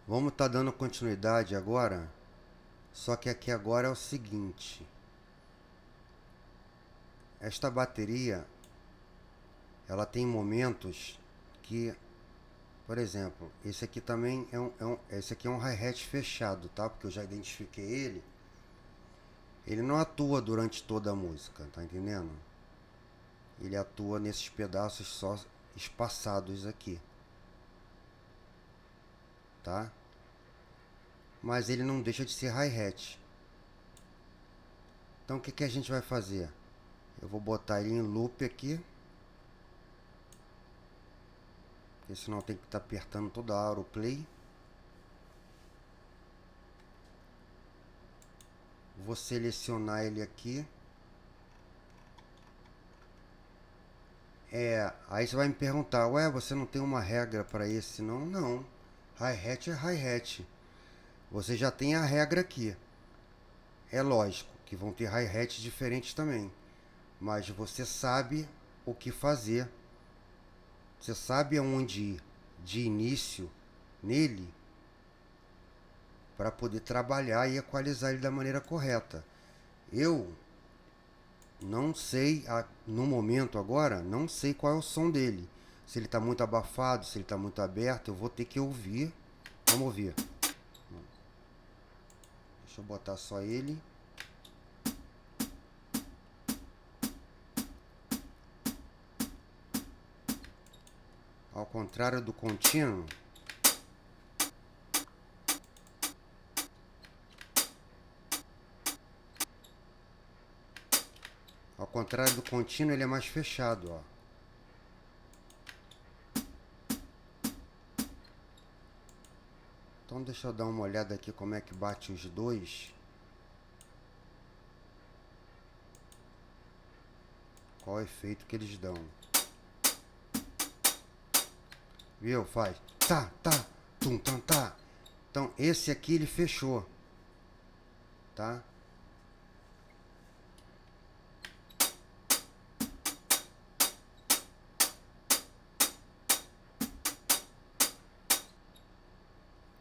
Vamos estar dando continuidade agora, só que aqui agora é o seguinte. Esta bateria, ela tem momentos que, por exemplo, esse aqui também esse aqui é um hi-hat fechado, tá? Porque eu já identifiquei ele. Ele não atua durante toda a música, tá entendendo? Ele atua nesses pedaços só espaçados aqui, tá? Mas ele não deixa de ser hi-hat. Então o que a gente vai fazer? Eu vou botar ele em loop aqui, porque senão tem que estar apertando toda hora o play. Vou selecionar ele aqui. Aí você vai me perguntar, ué, você não tem uma regra para esse? Não, não. Hi-hat é hi-hat. Você já tem a regra aqui. É lógico que vão ter hi-hats diferentes também. Mas você sabe o que fazer. Você sabe aonde ir de início nele para poder trabalhar e equalizar ele da maneira correta. Eu não sei, no momento agora, não sei qual é o som dele. Se ele está muito abafado, se ele está muito aberto, eu vou ter que ouvir. Vamos ouvir. Deixa eu botar só ele. Ao contrário do contínuo, ele é mais fechado, ó. Então deixa eu dar uma olhada aqui como é que bate os dois. Qual o efeito que eles dão. Viu? Faz tá, tá, tum, tam, tá. Então esse aqui ele fechou, tá?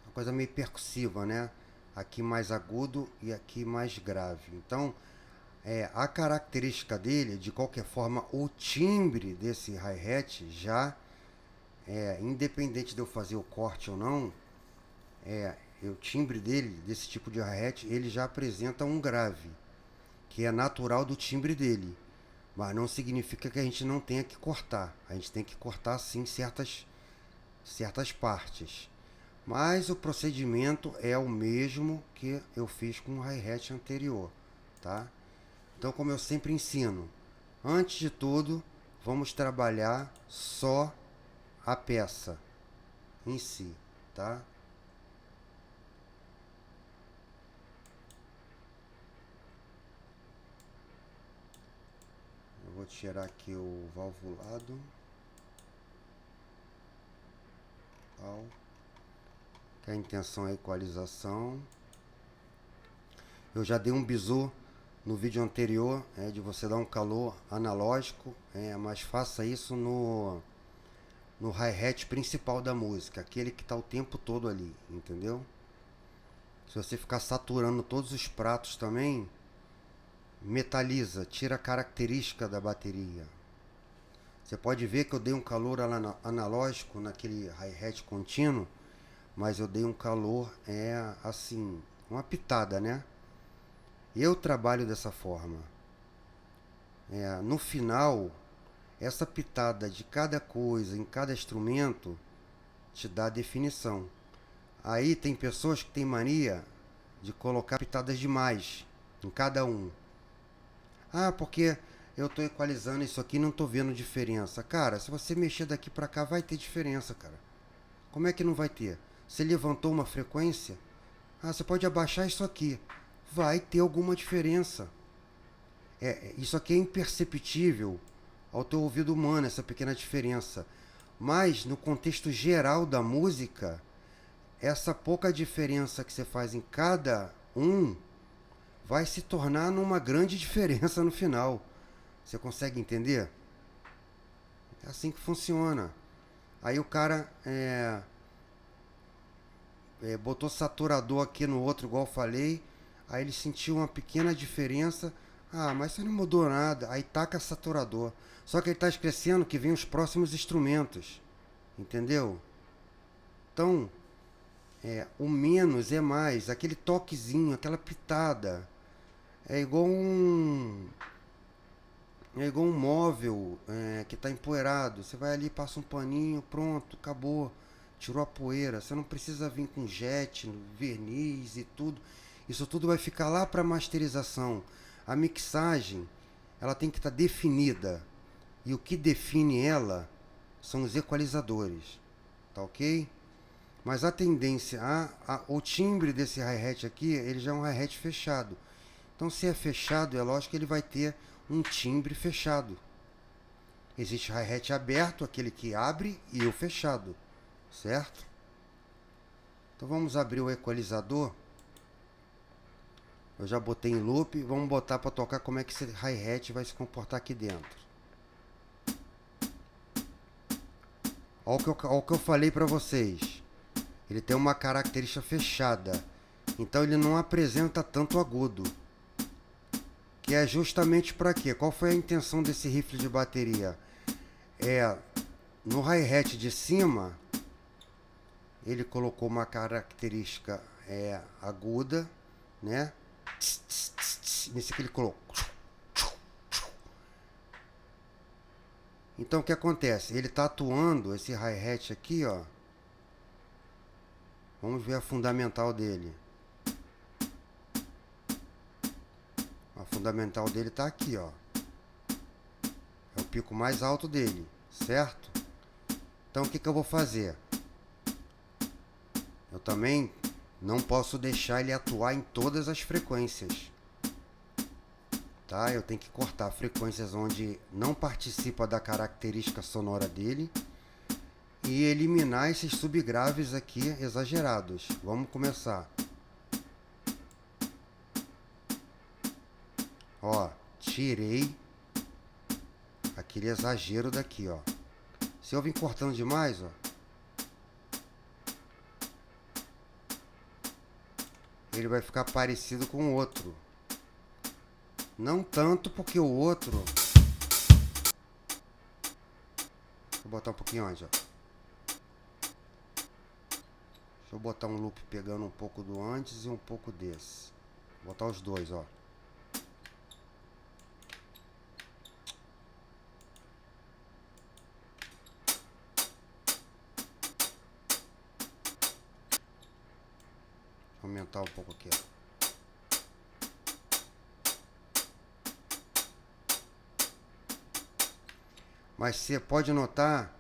Uma coisa meio percussiva, né? Aqui mais agudo e aqui mais grave. Então, a característica dele, de qualquer forma, o timbre desse hi-hat já, independente de eu fazer o corte ou não, o timbre dele, desse tipo de hi-hat, ele já apresenta um grave, que é natural do timbre dele. Mas não significa que a gente não tenha que cortar. A gente tem que cortar sim certas partes. Mas o procedimento é o mesmo que eu fiz com o hi-hat anterior, tá? Então, como eu sempre ensino, antes de tudo, vamos trabalhar só a peça em si, tá? Eu vou tirar aqui o valvulado. Que a intenção é a equalização. Eu já dei um bizu no vídeo anterior, de você dar um calor analógico, mas faça isso no hi-hat principal da música, aquele que está o tempo todo ali, entendeu? Se você ficar saturando todos os pratos também, metaliza, tira a característica da bateria. Você pode ver que eu dei um calor analógico naquele hi-hat contínuo, mas eu dei um calor, assim, uma pitada, né? Eu trabalho dessa forma. No final, essa pitada de cada coisa, em cada instrumento, te dá a definição. Aí tem pessoas que têm mania de colocar pitadas demais em cada um. Ah, porque eu estou equalizando isso aqui e não estou vendo diferença. Cara, se você mexer daqui para cá, vai ter diferença, cara. Como é que não vai ter? Você levantou uma frequência? Ah, você pode abaixar isso aqui. Vai ter alguma diferença. Isso aqui é imperceptível ao teu ouvido humano, essa pequena diferença. Mas, no contexto geral da música, essa pouca diferença que você faz em cada um vai se tornar numa grande diferença no final. Você consegue entender? É assim que funciona. Aí o cara botou saturador aqui no outro, igual eu falei. Aí ele sentiu uma pequena diferença. Ah, mas você não mudou nada. Aí taca saturador. Só que ele está esquecendo que vem os próximos instrumentos. Entendeu? Então, o menos é mais. Aquele toquezinho, aquela pitada. É igual um. É igual um móvel que está empoeirado. Você vai ali, passa um paninho, pronto, acabou. Tirou a poeira. Você não precisa vir com jet, verniz e tudo. Isso tudo vai ficar lá para masterização. A mixagem, ela tem que estar definida. E o que define ela são os equalizadores. Tá ok? Mas a tendência, o timbre desse hi-hat aqui, ele já é um hi-hat fechado. Então, se é fechado, é lógico que ele vai ter um timbre fechado. Existe hi-hat aberto, aquele que abre, e o fechado, certo? Então vamos abrir o equalizador. Eu já botei em loop, vamos botar para tocar como é que esse hi-hat vai se comportar aqui dentro. Olha o que eu falei para vocês. Ele tem uma característica fechada, então ele não apresenta tanto agudo. Que é justamente para quê? Qual foi a intenção desse rifle de bateria? No hi-hat de cima, ele colocou uma característica aguda, né? Nesse que ele colocou. Então o que acontece? Ele está atuando, esse hi-hat aqui, ó. Vamos ver a fundamental dele. A fundamental dele está aqui, ó. É o pico mais alto dele, certo? Então o que eu vou fazer? Eu também não posso deixar ele atuar em todas as frequências. Tá? Eu tenho que cortar frequências onde não participa da característica sonora dele e eliminar esses subgraves aqui exagerados. Vamos começar. Ó, tirei aquele exagero daqui, ó. Se eu vim cortando demais, ó, ele vai ficar parecido com o outro. Não tanto porque o outro... Vou botar um pouquinho antes, ó. Deixa eu botar um loop pegando um pouco do antes e um pouco desse. Vou botar os dois, ó. Vou aumentar um pouco aqui, ó. Mas você pode notar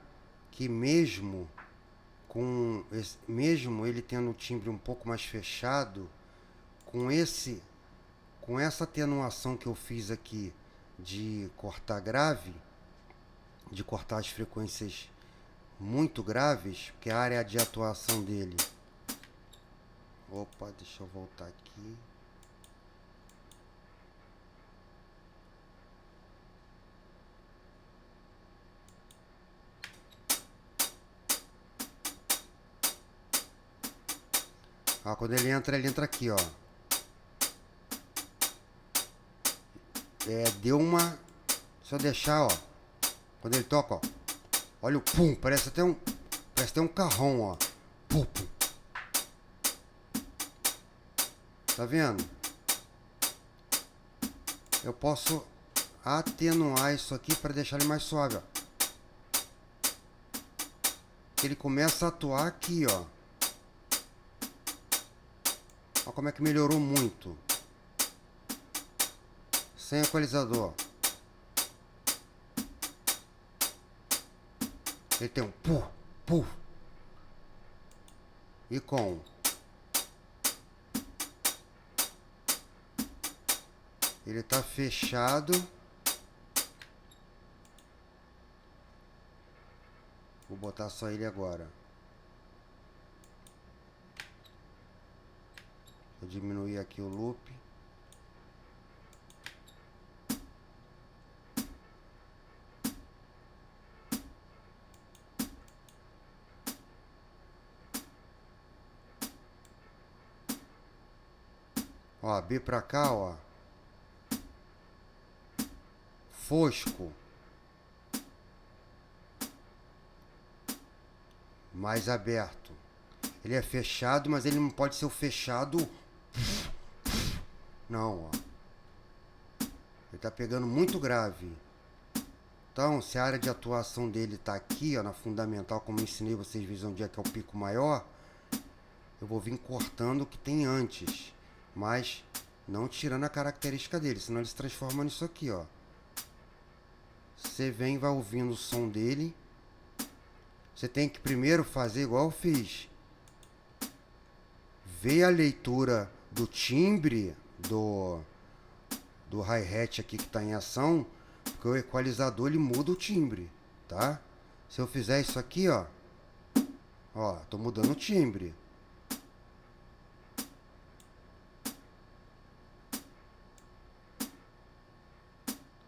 que mesmo ele tendo o timbre um pouco mais fechado, com essa atenuação que eu fiz aqui de cortar grave, de cortar as frequências muito graves, que é a área de atuação dele. Opa, deixa eu voltar aqui. Ó, quando ele entra aqui, ó. Deu uma... Se eu deixar, ó. Quando ele toca, ó. Olha o pum, parece até um carrão, ó. Pum, pum. Tá vendo? Eu posso atenuar isso aqui para deixar ele mais suave, ó. Ele começa a atuar aqui, ó. Olha como é que melhorou muito. Sem equalizador. Ele tem um pu. E com. Ele tá fechado. Vou botar só ele agora. Vou diminuir aqui o loop. Ó, B pra cá, ó. Fosco. Mais aberto. Ele é fechado, mas ele não pode ser o fechado. Não, ó. Ele tá pegando muito grave. Então, se a área de atuação dele tá aqui, ó, na fundamental, como eu ensinei vocês a ver onde é que é o pico maior, eu vou vir cortando o que tem antes, mas não tirando a característica dele, senão ele se transforma nisso aqui, ó. Você vem e vai ouvindo o som dele. Você tem que primeiro fazer igual eu fiz. Ver a leitura do timbre do hi-hat aqui que está em ação, porque o equalizador ele muda o timbre, tá? Se eu fizer isso aqui, ó, tô mudando o timbre.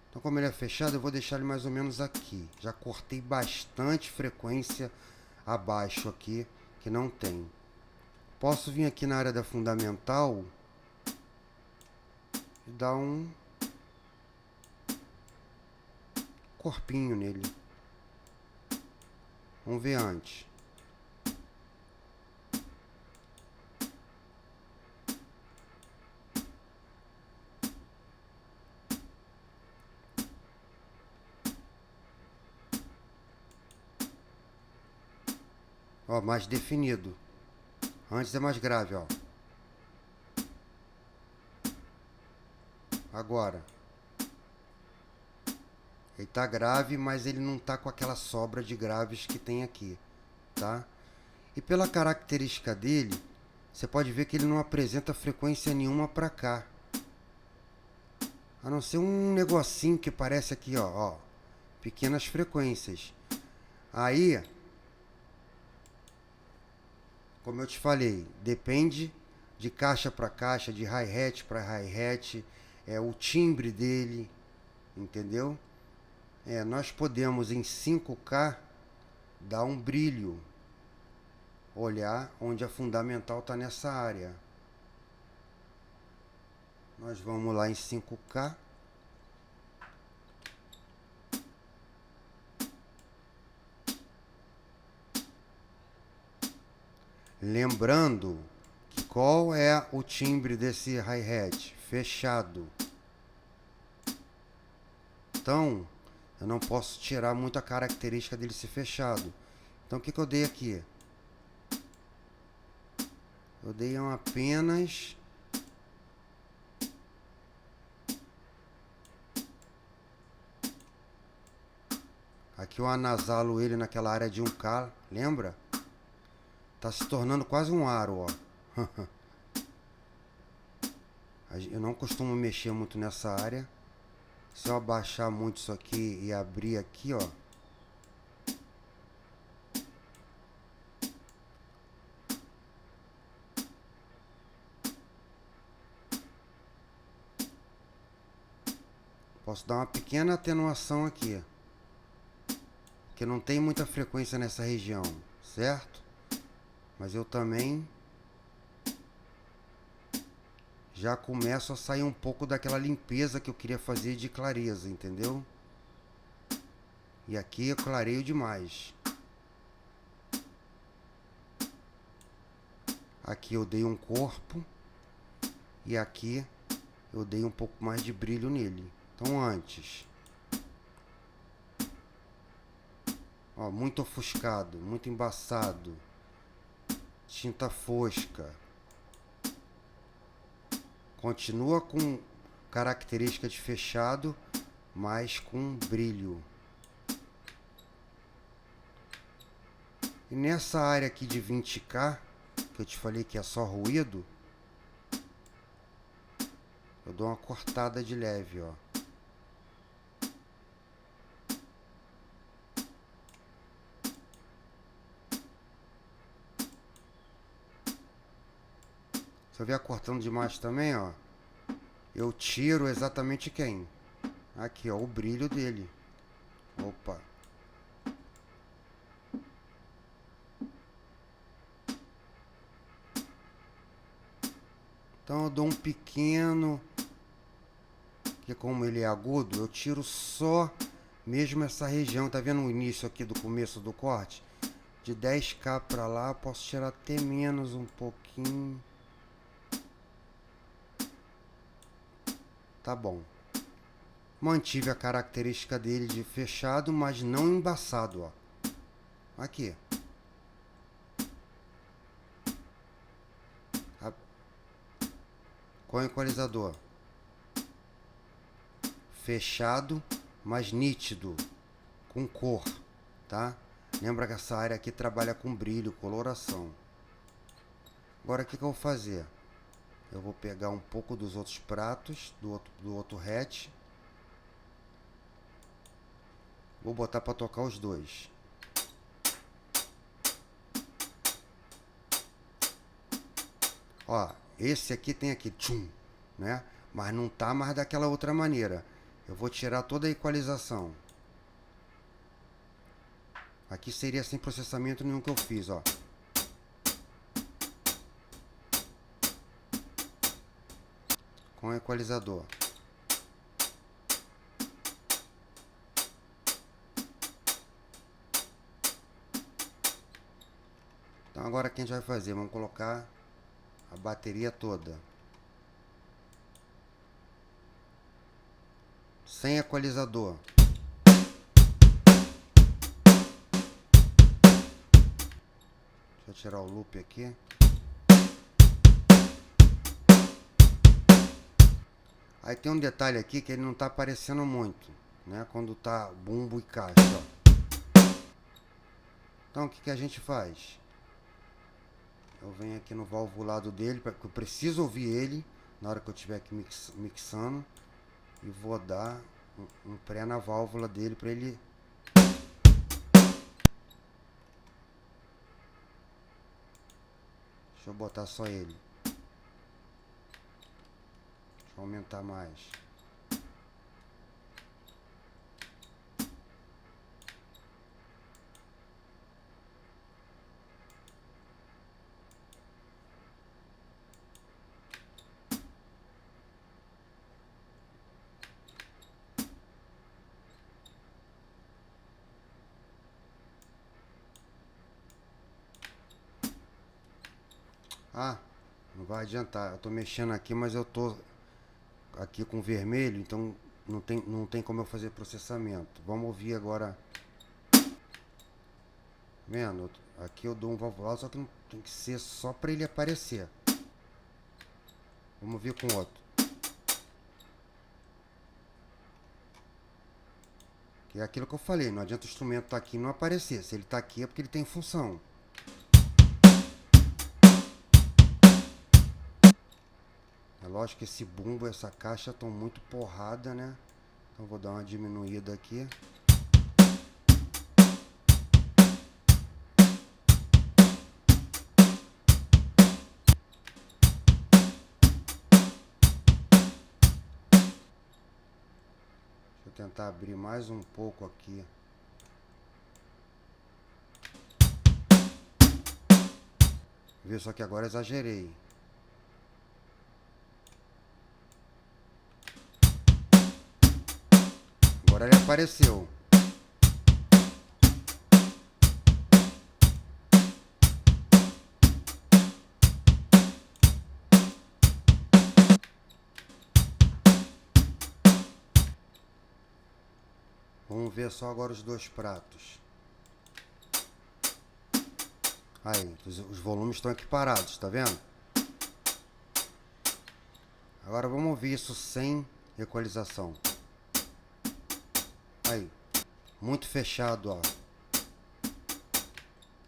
Então, como ele é fechado, eu vou deixar ele mais ou menos aqui. Já cortei bastante frequência abaixo aqui, que não tem. Posso vir aqui na área da fundamental e dar um corpinho nele. Vamos ver antes. Ó, mais definido. Antes é mais grave, ó. Agora. Ele tá grave, mas ele não tá com aquela sobra de graves que tem aqui, tá? E pela característica dele, você pode ver que ele não apresenta frequência nenhuma para cá. A não ser um negocinho que parece aqui, ó, pequenas frequências. Aí, como eu te falei, depende de caixa para caixa, de hi-hat para hi-hat, o timbre dele, entendeu? Nós podemos em 5K dar um brilho, olhar onde a fundamental está nessa área. Nós vamos lá em 5K. Lembrando que qual é o timbre desse hi-hat? Fechado. Então, eu não posso tirar muito a característica dele ser fechado. Então, o que eu dei aqui? Eu dei apenas... Aqui eu anasalo ele naquela área de 1K, lembra? Tá se tornando quase um aro, ó. Eu não costumo mexer muito nessa área. Se eu abaixar muito isso aqui e abrir aqui, ó. Posso dar uma pequena atenuação aqui. Porque não tem muita frequência nessa região, certo? Mas eu também já começo a sair um pouco daquela limpeza que eu queria fazer de clareza, entendeu? E aqui eu clareio demais. Aqui eu dei um corpo. E aqui eu dei um pouco mais de brilho nele. Então antes, ó, muito ofuscado, muito embaçado, tinta fosca. Continua com característica de fechado, mas com brilho. E nessa área aqui de 20K, que eu te falei que é só ruído, eu dou uma cortada de leve, ó. Se eu vier cortando demais também, ó, eu tiro exatamente quem? Aqui, ó, o brilho dele. Opa. Então eu dou um pequeno, que como ele é agudo, eu tiro só mesmo essa região. Tá vendo o início aqui do começo do corte? De 10K pra lá, posso tirar até menos um pouquinho. Tá bom. Mantive a característica dele de fechado, mas não embaçado, ó. Aqui. Com o equalizador. Fechado, mas nítido, com cor, tá? Lembra que essa área aqui trabalha com brilho, coloração. Agora o que eu vou fazer? Eu vou pegar um pouco dos outros pratos, do outro hatch. Vou botar para tocar os dois. Ó, esse aqui tem aqui, tchum, né? Mas não tá mais daquela outra maneira. Eu vou tirar toda a equalização. Aqui seria sem processamento nenhum que eu fiz, ó. Com o equalizador. Então agora o que a gente vai fazer? Vamos colocar a bateria toda. Sem equalizador. Deixa eu tirar o loop aqui. Aí tem um detalhe aqui que ele não está aparecendo muito, né? Quando tá bumbo e caixa, ó. Então o que a gente faz? Eu venho aqui no valvulado dele, porque eu preciso ouvir ele na hora que eu estiver aqui mixando. E vou dar um pré na válvula dele para ele... Deixa eu botar só ele. Deixa eu aumentar mais. Ah, não vai adiantar. Eu tô mexendo aqui, mas eu tô aqui com vermelho, então não tem como eu fazer processamento. Vamos ouvir agora. Vendo? Aqui eu dou um valvulado, só que não tem que ser só para ele aparecer. Vamos ver com outro. Que é aquilo que eu falei, não adianta o instrumento estar aqui e não aparecer. Se ele está aqui é porque ele tem função. É lógico que esse bumbo e essa caixa estão muito porrada, né? Então vou dar uma diminuída aqui. Deixa eu tentar abrir mais um pouco aqui. Viu? Só que agora exagerei. Agora ele apareceu. Vamos ver só agora os dois pratos. Aí, os volumes estão equiparados, tá vendo? Agora vamos ouvir isso sem equalização. Aí, muito fechado, ó.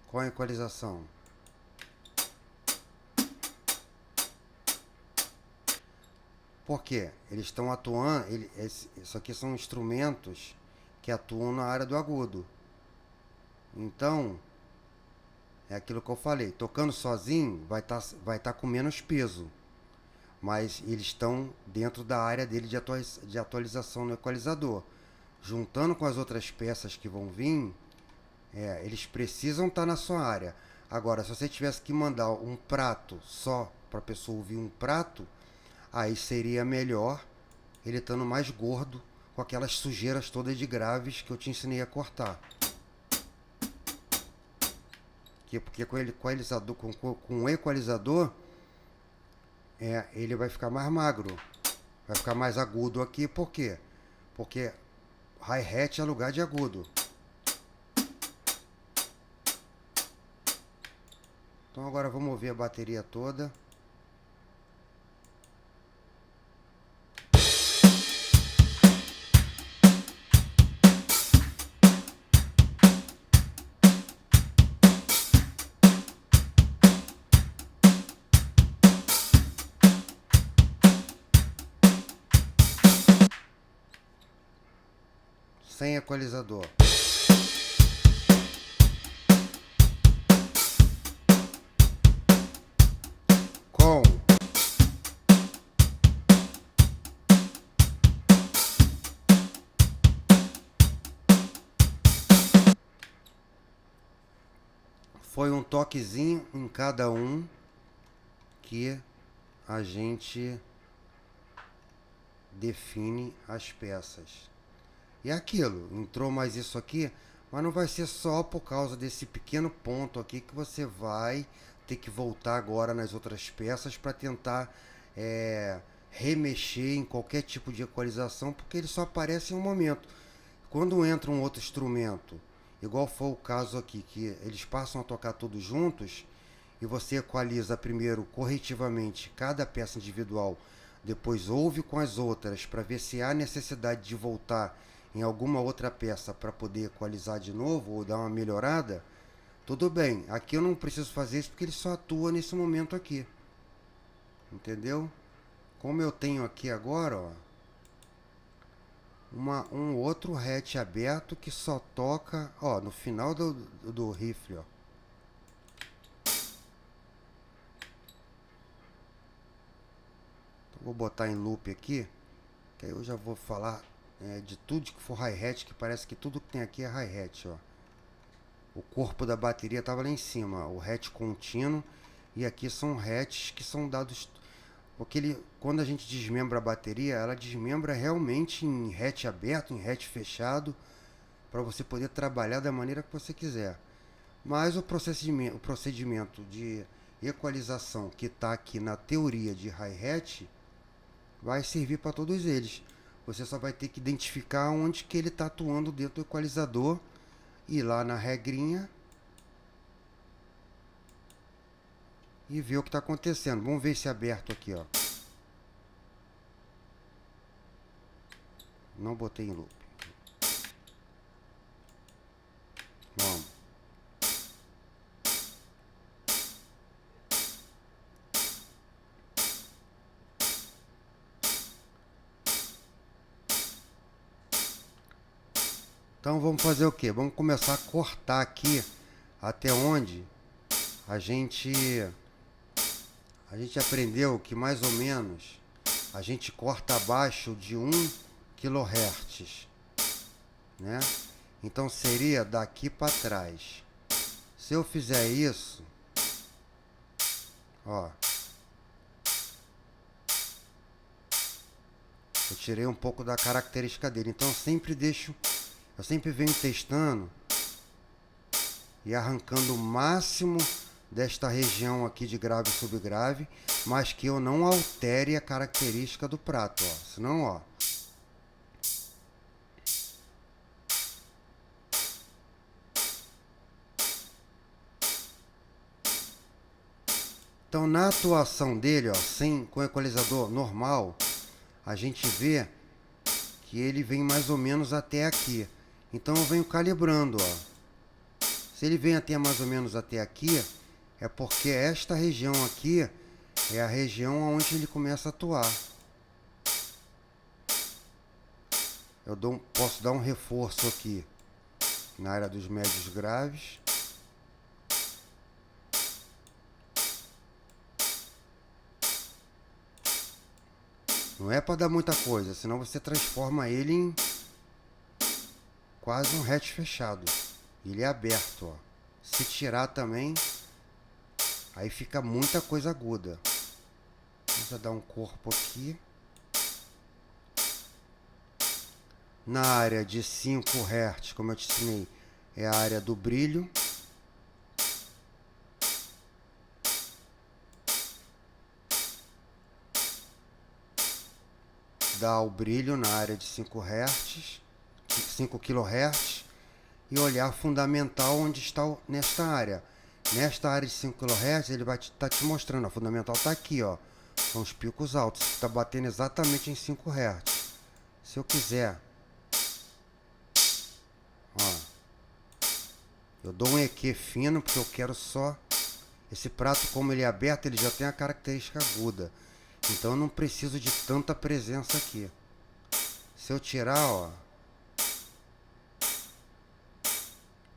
Com a equalização. Por quê? Eles estão atuando... Isso aqui são instrumentos que atuam na área do agudo. Então, é aquilo que eu falei. Tocando sozinho, vai tá com menos peso. Mas eles estão dentro da área dele de atualização no equalizador. Juntando com as outras peças que vão vir, eles precisam estar na sua área. Agora, se você tivesse que mandar um prato só para a pessoa ouvir um prato, aí seria melhor ele estando mais gordo, com aquelas sujeiras todas de graves que eu te ensinei a cortar. Porque com o equalizador, ele vai ficar mais magro, vai ficar mais agudo aqui. Por quê? Porque hi-hat é lugar de agudo. Então agora vamos ouvir a bateria toda. Sem equalizador. Com. Foi um toquezinho em cada um que a gente define as peças. E aquilo, entrou mais isso aqui, mas não vai ser só por causa desse pequeno ponto aqui que você vai ter que voltar agora nas outras peças para tentar remexer em qualquer tipo de equalização, porque ele só aparece em um momento. Quando entra um outro instrumento, igual foi o caso aqui, que eles passam a tocar todos juntos, e você equaliza primeiro corretivamente cada peça individual, depois ouve com as outras para ver se há necessidade de voltar em alguma outra peça para poder equalizar de novo ou dar uma melhorada, tudo bem. Aqui eu não preciso fazer isso porque ele só atua nesse momento aqui. Entendeu? Como eu tenho aqui agora, ó, um outro hatch aberto que só toca, ó, no final do rifle, ó. Então, vou botar em loop aqui, que aí eu já vou falar de tudo que for hi-hat, que parece que tudo que tem aqui é hi-hat, ó. O corpo da bateria estava lá em cima, o hatch contínuo, e aqui são hatches que são dados, porque quando a gente desmembra a bateria, ela desmembra realmente em hatch aberto, em hatch fechado, para você poder trabalhar da maneira que você quiser. Mas o procedimento de equalização que está aqui na teoria de hi-hat vai servir para todos eles. Você só vai ter que identificar onde que ele está atuando dentro do equalizador, ir lá na regrinha e ver o que está acontecendo. Vamos ver esse aberto aqui, ó. Não botei em loop. Vamos. Então vamos fazer o que? Vamos começar a cortar aqui até onde a gente aprendeu que mais ou menos a gente corta abaixo de 1 kHz, né? Então seria daqui para trás. Se eu fizer isso, ó, eu tirei um pouco da característica dele. Então eu sempre venho testando e arrancando o máximo desta região aqui de grave e subgrave, mas que eu não altere a característica do prato, ó. Senão, ó, então na atuação dele, ó, com o equalizador normal, a gente vê que ele vem mais ou menos até aqui. Então eu venho calibrando, ó. Se ele vem até mais ou menos até aqui, é porque esta região aqui é a região onde ele começa a atuar. Posso dar um reforço aqui na área dos médios graves. Não é para dar muita coisa, senão você transforma ele em quase um hatch fechado. Ele é aberto, ó. Se tirar também, aí fica muita coisa aguda. Vamos dar um corpo aqui. Na área de 5 Hz, como eu te ensinei, é a área do brilho. Dá o brilho na área de 5 Hz, 5 kHz, e olhar fundamental onde está nesta área. Nesta área de 5 kHz, ele vai estar te mostrando, a fundamental está aqui, ó. São os picos altos, está batendo exatamente em 5 Hz. Se eu quiser, ó, eu dou um EQ fino, porque eu quero só... Esse prato, como ele é aberto, ele já tem a característica aguda. Então eu não preciso de tanta presença aqui. Se eu tirar, ó,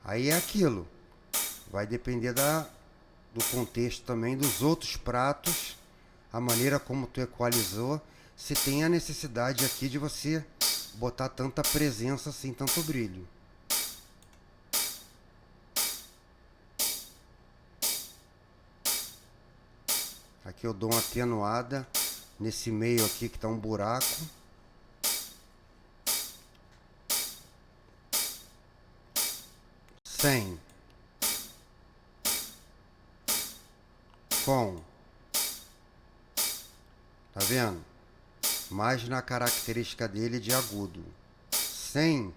aí é aquilo. Vai depender do contexto também, dos outros pratos, a maneira como tu equalizou. Se tem a necessidade aqui de você botar tanta presença assim, tanto brilho. Aqui eu dou uma atenuada nesse meio aqui que tá um buraco. Sem. Com. Tá vendo? Mais na característica dele de agudo. Sem.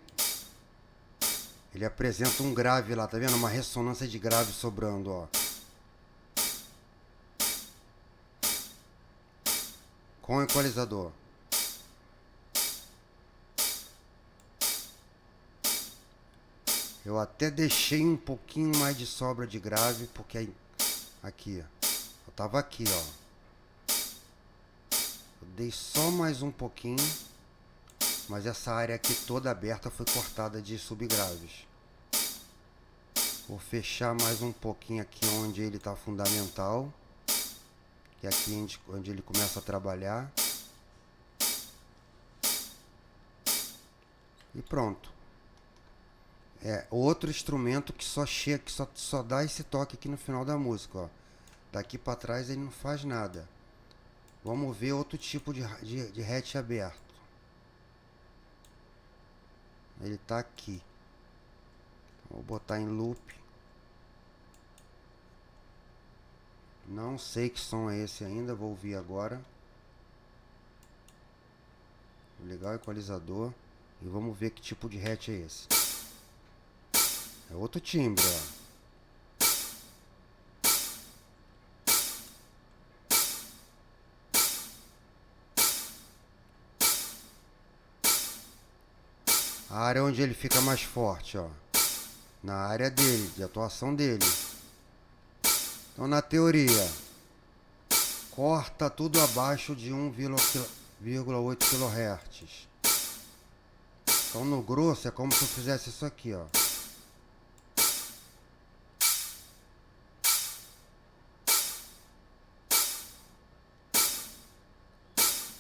Ele apresenta um grave lá, tá vendo? Uma ressonância de grave sobrando, ó. Com o equalizador. Eu até deixei um pouquinho mais de sobra de grave, porque aí, aqui, eu tava aqui, ó. Eu dei só mais um pouquinho, mas essa área aqui toda aberta foi cortada de subgraves. Vou fechar mais um pouquinho aqui onde ele tá fundamental, que é aqui onde ele começa a trabalhar. E pronto. É outro instrumento que só chega, que só dá esse toque aqui no final da música, ó. Daqui para trás ele não faz nada. Vamos ver outro tipo de hatch aberto. Ele tá aqui. Vou botar em loop. Não sei que som é esse ainda, vou ouvir agora. Vou ligar o equalizador e vamos ver que tipo de hatch é esse. É outro timbre, ó. A área onde ele fica mais forte, ó. Na área dele, de atuação dele. Então, na teoria, corta tudo abaixo de 1,8 kHz. Então, no grosso, é como se eu fizesse isso aqui, ó.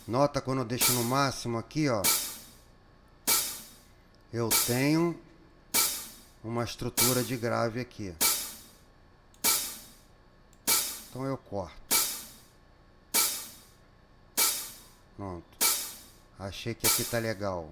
Nota quando eu deixo no máximo aqui, ó. Eu tenho uma estrutura de grave aqui. Então eu corto. Pronto. Achei que aqui tá legal.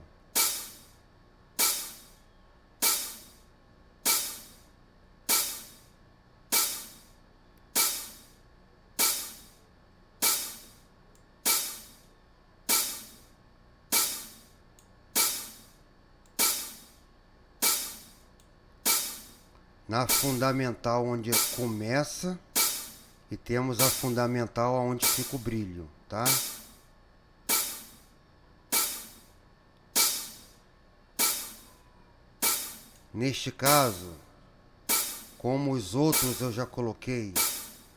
Na fundamental onde começa e temos a fundamental onde fica o brilho, tá? Neste caso, como os outros eu já coloquei,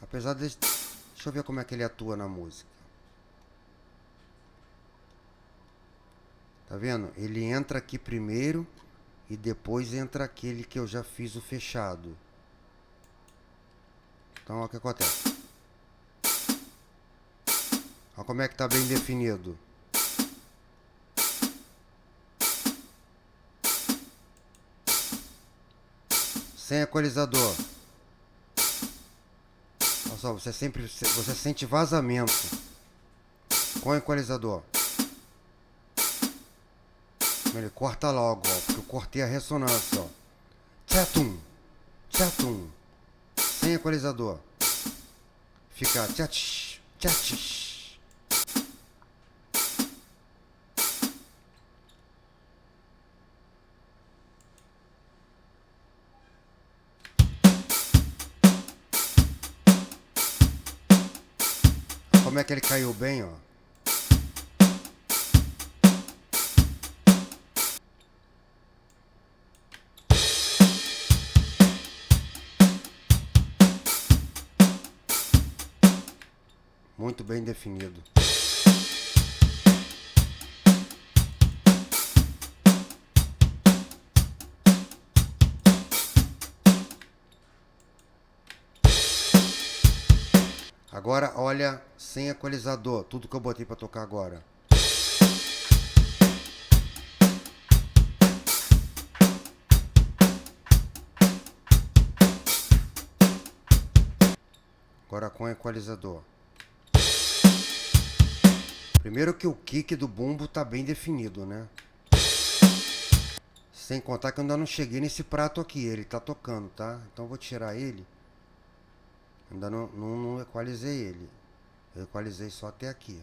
apesar de... Deixa eu ver como é que ele atua na música. Tá vendo? Ele entra aqui primeiro e depois entra aquele que eu já fiz o fechado. Então, olha o que acontece. Olha como é que tá bem definido. Sem equalizador. Olha só, você sente vazamento. Com o equalizador. Ele corta logo, ó, porque eu cortei a ressonância, ó. Tchatum, tchatum. Sem equalizador. Fica tchatch, tchatch. Como é que ele caiu bem, ó. Muito bem definido. Agora olha sem equalizador, tudo que eu botei para tocar agora. Agora com equalizador. Primeiro que o kick do bumbo tá bem definido, né? Sem contar que eu ainda não cheguei nesse prato aqui, ele tá tocando, tá? Então eu vou tirar ele. Ainda não equalizei ele. Eu equalizei só até aqui.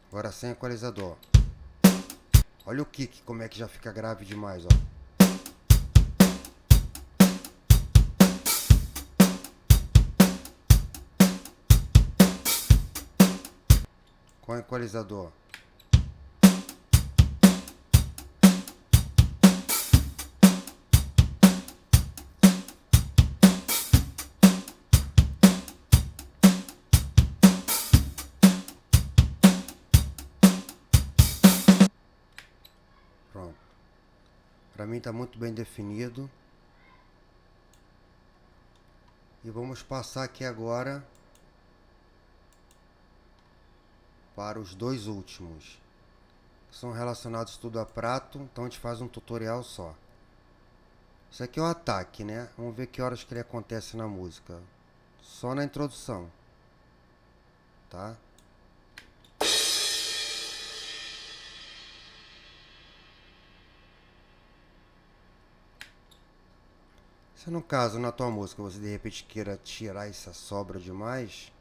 Agora sem equalizador. Olha o kick, como é que já fica grave demais, ó. Com equalizador. Pronto. Para mim está muito bem definido. E vamos passar aqui agora para os dois últimos. São relacionados tudo a prato, então a gente faz um tutorial só. Isso aqui é o ataque, né? Vamos ver que horas que ele acontece na música. Só na introdução. Tá? Se no caso, na tua música, você de repente queira tirar essa sobra demais,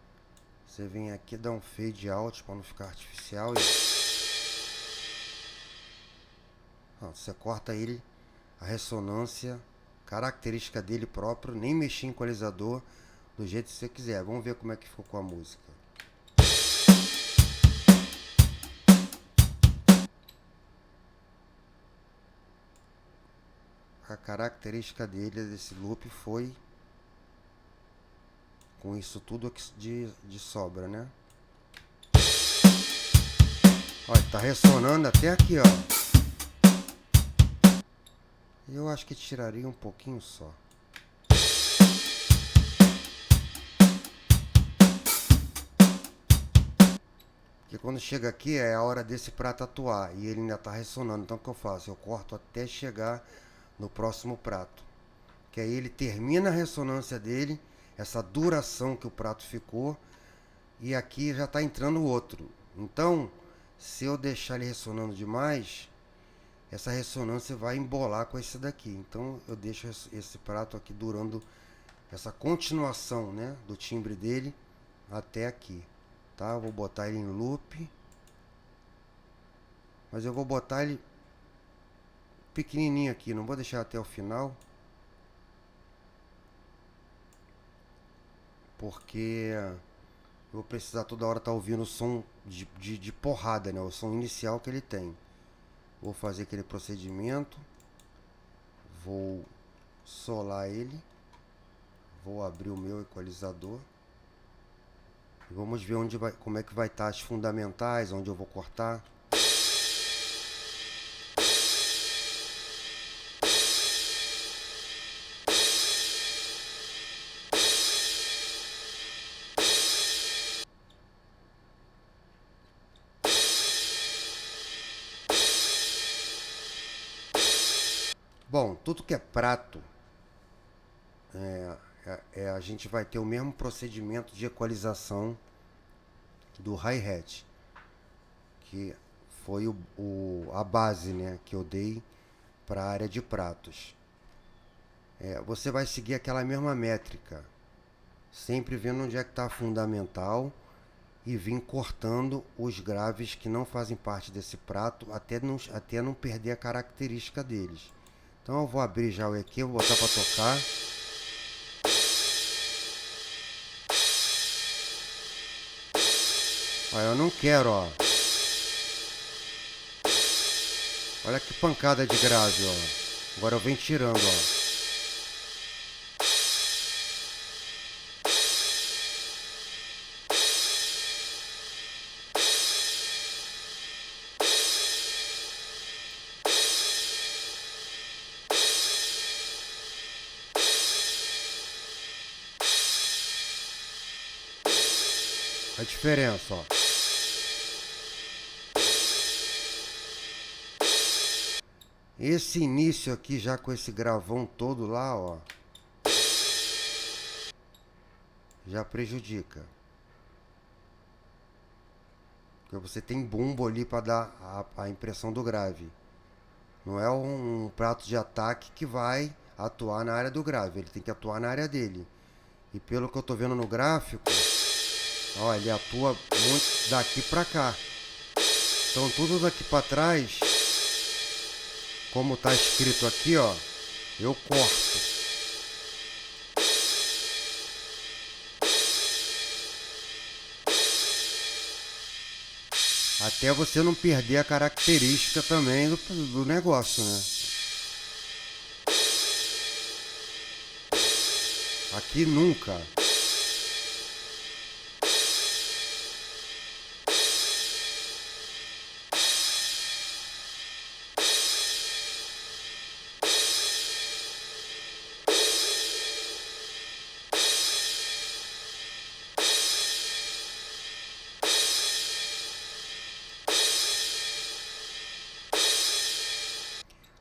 você vem aqui, dá um fade out para não ficar artificial e... Pronto, você corta ele, a ressonância, característica dele próprio, nem mexer em equalizador, do jeito que você quiser. Vamos ver como é que ficou com a música. A característica dele, desse loop, foi com isso tudo de sobra, né? Olha, tá ressonando até aqui, ó. Eu acho que tiraria um pouquinho só. Porque quando chega aqui é a hora desse prato atuar e ele ainda tá ressonando. Então o que eu faço? Eu corto até chegar no próximo prato. Que aí ele termina a ressonância dele, essa duração que o prato ficou, e aqui já está entrando o outro. Então, se eu deixar ele ressonando demais, essa ressonância vai embolar com esse daqui. Então eu deixo esse prato aqui durando essa continuação, né, do timbre dele até aqui. Tá? Eu vou botar ele em loop. Mas eu vou botar ele pequenininho aqui, não vou deixar até o final. Porque eu vou precisar toda hora estar ouvindo o som de porrada, né? O som inicial que ele tem. Vou fazer aquele procedimento. Vou solar ele. Vou abrir o meu equalizador. E vamos ver como é que vai estar as fundamentais, onde eu vou cortar. Bom, tudo que é prato, a gente vai ter o mesmo procedimento de equalização do hi-hat, que foi a base, né, que eu dei para a área de pratos. Você vai seguir aquela mesma métrica, sempre vendo onde é que está a fundamental e vir cortando os graves que não fazem parte desse prato até não perder a característica deles. Então eu vou abrir já o EQ, vou botar para tocar. Olha, eu não quero, ó. Olha que pancada de grave, ó. Agora eu venho tirando, ó. A diferença, ó. Esse início aqui já com esse gravão todo lá, ó, já prejudica. Porque você tem bumbo ali para dar a impressão do grave. Não é um prato de ataque que vai atuar na área do grave, ele tem que atuar na área dele. E pelo que eu tô vendo no gráfico, ó, ele atua muito daqui para cá. Então tudo daqui para trás, como tá escrito aqui, ó, eu corto. Até você não perder a característica também do negócio, né? Aqui nunca.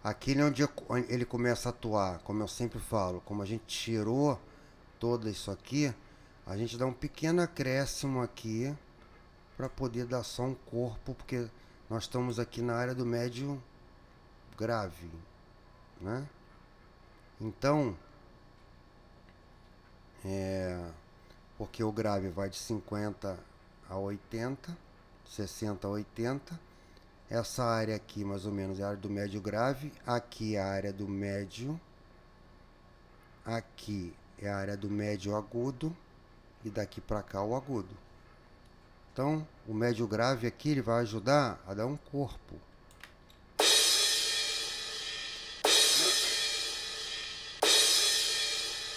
Aqui é onde ele começa a atuar, como eu sempre falo, como a gente tirou todo isso aqui, a gente dá um pequeno acréscimo aqui para poder dar só um corpo, porque nós estamos aqui na área do médio grave, né? Então, porque o grave vai de 50 a 80, 60 a 80. Essa área aqui, mais ou menos, é a área do médio grave. Aqui é a área do médio. Aqui é a área do médio agudo. E daqui para cá o agudo. Então, o médio grave aqui ele vai ajudar a dar um corpo.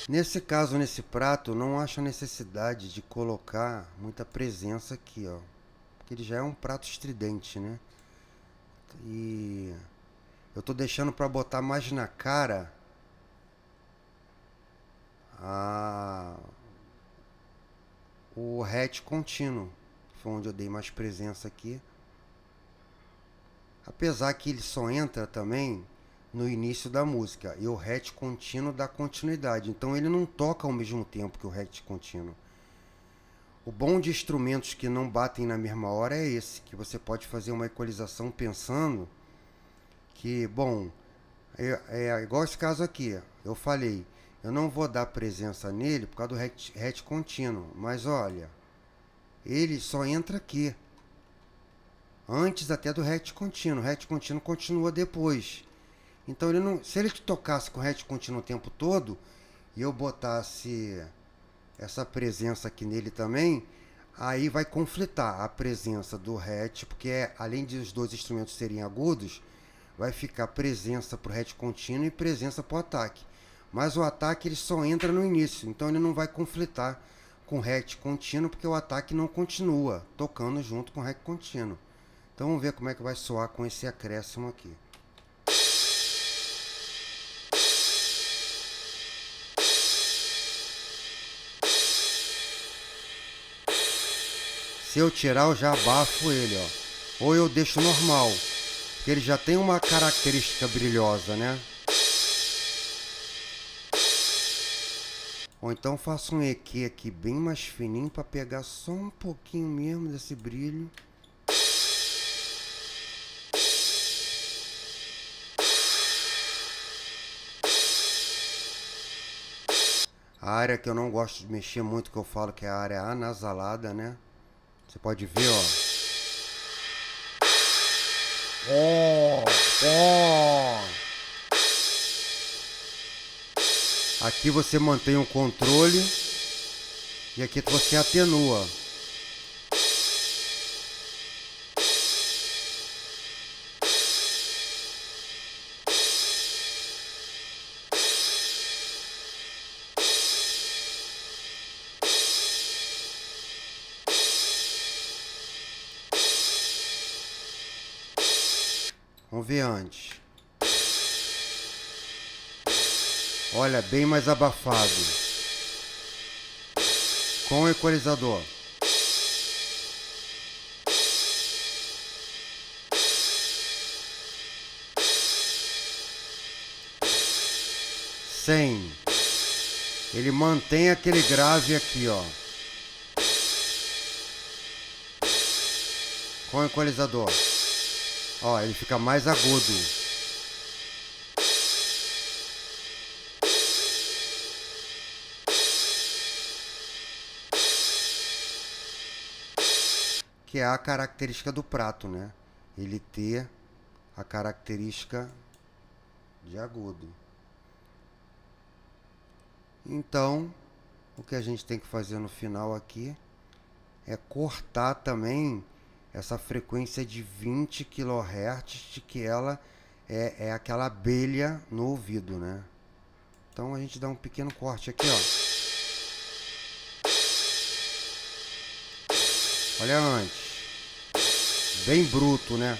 Nesse caso, nesse prato, não acho a necessidade de colocar muita presença aqui, ó. Porque ele já é um prato estridente, né? E eu tô deixando para botar mais na cara o hatch contínuo, foi onde eu dei mais presença aqui. Apesar que ele só entra também no início da música, e o hatch contínuo dá continuidade, então ele não toca ao mesmo tempo que o hatch contínuo. O bom de instrumentos que não batem na mesma hora é esse, que você pode fazer uma equalização pensando que, bom, é igual esse caso aqui, eu falei, eu não vou dar presença nele por causa do hatch contínuo, mas olha, ele só entra aqui, antes até do hatch contínuo, o hatch contínuo continua depois. Então ele não, se ele tocasse com o hatch contínuo o tempo todo, e eu botasse essa presença aqui nele também, aí vai conflitar a presença do hatch, porque além de os dois instrumentos serem agudos, vai ficar presença para o hatch contínuo e presença para o ataque. Mas o ataque ele só entra no início, então ele não vai conflitar com o hatch contínuo, porque o ataque não continua tocando junto com o hatch contínuo. Então vamos ver como é que vai soar com esse acréscimo aqui. Se eu tirar, eu já abafo ele, ó. Ou eu deixo normal, porque ele já tem uma característica brilhosa, né? Ou então faço um EQ aqui bem mais fininho para pegar só um pouquinho mesmo desse brilho. A área que eu não gosto de mexer muito, que eu falo que é a área anasalada, né? Você pode ver, ó. Aqui você mantém o controle e aqui você atenua. Vamos ver antes. Olha, bem mais abafado. Com o equalizador. Sem. Ele mantém aquele grave aqui, ó. Com o equalizador. Ó, ele fica mais agudo. Que é a característica do prato, né? Ele ter a característica de agudo. Então, o que a gente tem que fazer no final aqui é cortar também essa frequência de 20 kHz, de que ela é aquela abelha no ouvido, né? Então a gente dá um pequeno corte aqui, ó. Olha antes. Bem bruto, né?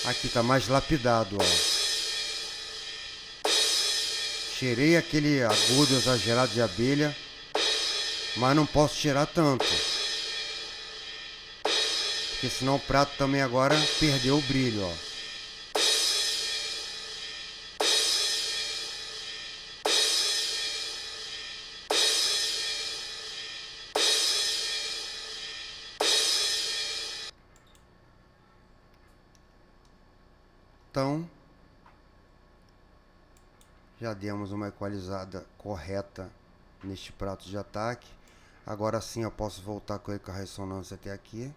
Aqui tá mais lapidado, ó. Tirei aquele agudo exagerado de abelha, mas não posso tirar tanto. Porque senão o prato também agora perdeu o brilho, ó. Então, já demos uma equalizada correta neste prato de ataque. Agora sim eu posso voltar com a ressonância até aqui.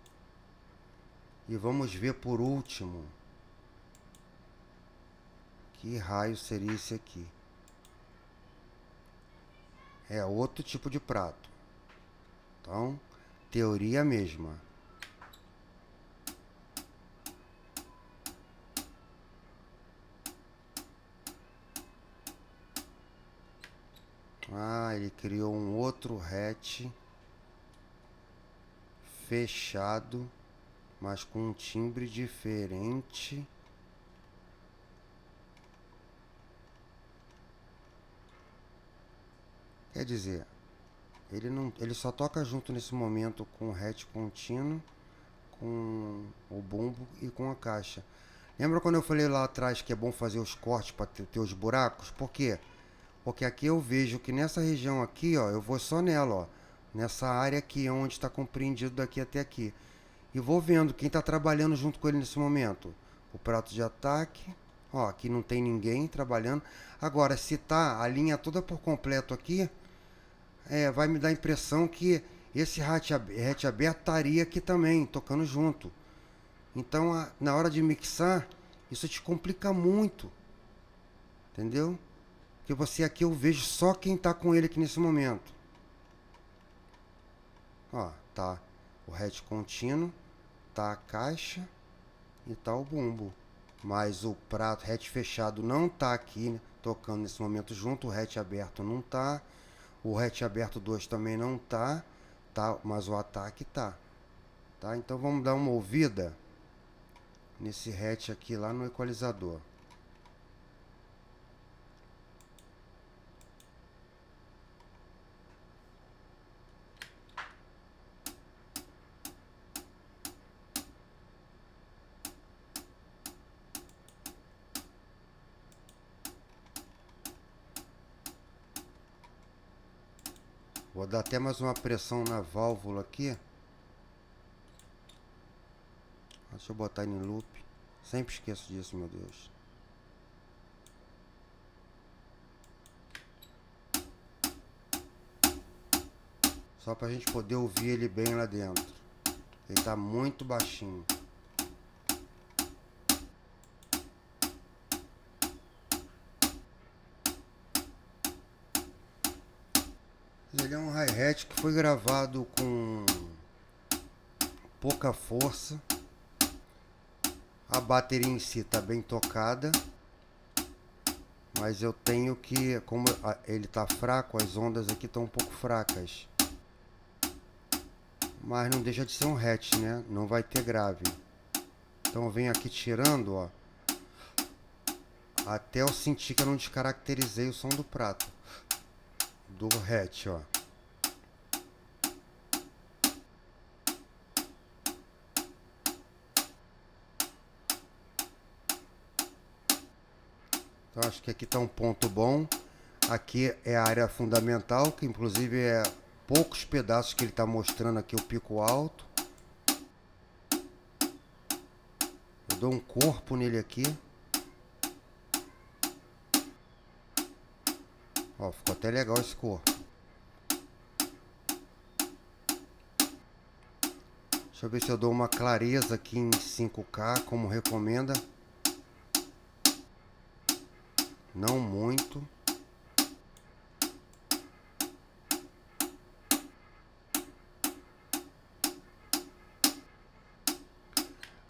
E vamos ver por último que raio seria esse aqui. É outro tipo de prato. Então, teoria mesma. Ah, ele criou um outro hatch fechado, mas com um timbre diferente. Quer dizer, ele só toca junto nesse momento com o hatch contínuo, com o bumbo e com a caixa. Lembra quando eu falei lá atrás que é bom fazer os cortes para ter os buracos? Por quê? Porque aqui eu vejo que nessa região aqui, ó, eu vou só nela, ó, nessa área aqui, onde está compreendido daqui até aqui. E vou vendo quem está trabalhando junto com ele nesse momento. O prato de ataque, ó, aqui não tem ninguém trabalhando. Agora, se tá a linha toda por completo aqui, vai me dar a impressão que esse hatch aberto estaria aqui também, tocando junto. Então, na hora de mixar, isso te complica muito, entendeu? Porque você aqui eu vejo só quem tá com ele aqui nesse momento. Ó, tá o hatch contínuo, tá a caixa e tá o bumbo. Mas o prato hatch fechado não tá aqui, né, tocando nesse momento junto. O hatch aberto não tá. O hatch aberto 2 também não tá, mas o ataque tá. Tá? Então vamos dar uma ouvida nesse hatch aqui lá no equalizador. Vou dar até mais uma pressão na válvula aqui. Deixa eu botar ele em loop. Sempre esqueço disso, meu Deus. Só pra gente poder ouvir ele bem lá dentro. Ele tá muito baixinho. Ele é um hi-hat que foi gravado com pouca força. A bateria em si tá bem tocada, mas eu tenho que, como ele tá fraco, as ondas aqui estão um pouco fracas. Mas não deixa de ser um hatch, né? Não vai ter grave. Então eu venho aqui tirando, ó, até eu sentir que eu não descaracterizei o som do prato, do hatch, ó. Então acho que aqui está um ponto bom. Aqui é a área fundamental, que inclusive é poucos pedaços que ele está mostrando aqui o pico alto. Eu dou um corpo nele aqui. Ó, ficou até legal esse corpo. Deixa eu ver se eu dou uma clareza aqui em 5K, como recomenda. Não muito.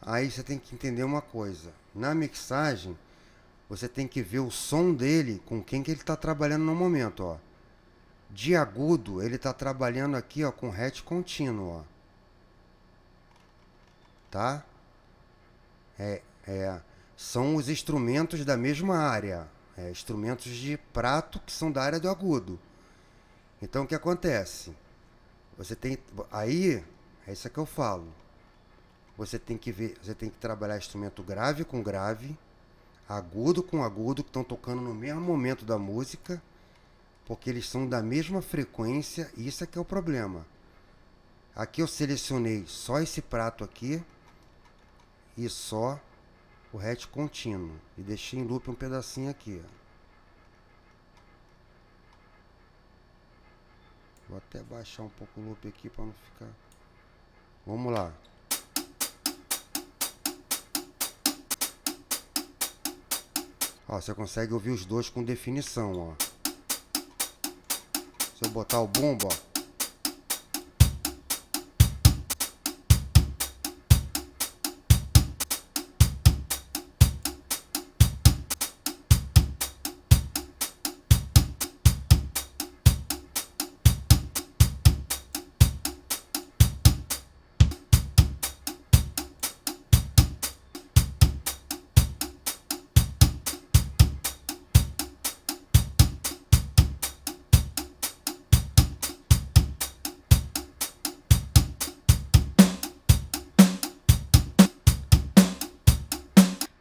Aí você tem que entender uma coisa. Na mixagem, você tem que ver o som dele com quem que ele está trabalhando no momento, ó. De agudo, ele está trabalhando aqui, ó, com hatch contínuo, ó. Tá? São os instrumentos da mesma área. Instrumentos de prato que são da área do agudo. Então o que acontece? Você tem. Aí, é isso que eu falo. Você tem que ver, você tem que trabalhar instrumento grave com grave, agudo com agudo, que estão tocando no mesmo momento da música, porque eles são da mesma frequência, e isso é que é o problema. Aqui eu selecionei só esse prato aqui e só o hatch contínuo, e deixei em loop um pedacinho aqui. Vou até baixar um pouco o loop aqui para não ficar. Vamos lá. Ó, você consegue ouvir os dois com definição, ó. Se eu botar o bumbo, ó.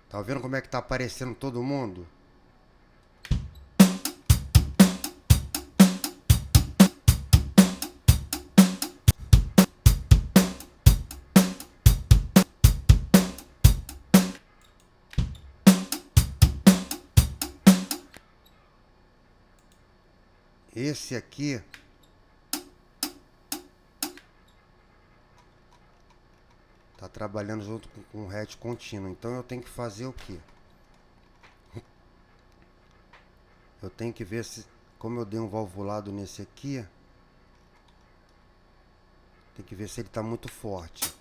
Tá vendo como é que tá aparecendo todo mundo? Esse aqui tá trabalhando junto com o hatch contínuo. Então eu tenho que fazer o quê? Eu tenho que ver se, como eu dei um valvulado nesse aqui, tem que ver se ele tá muito forte.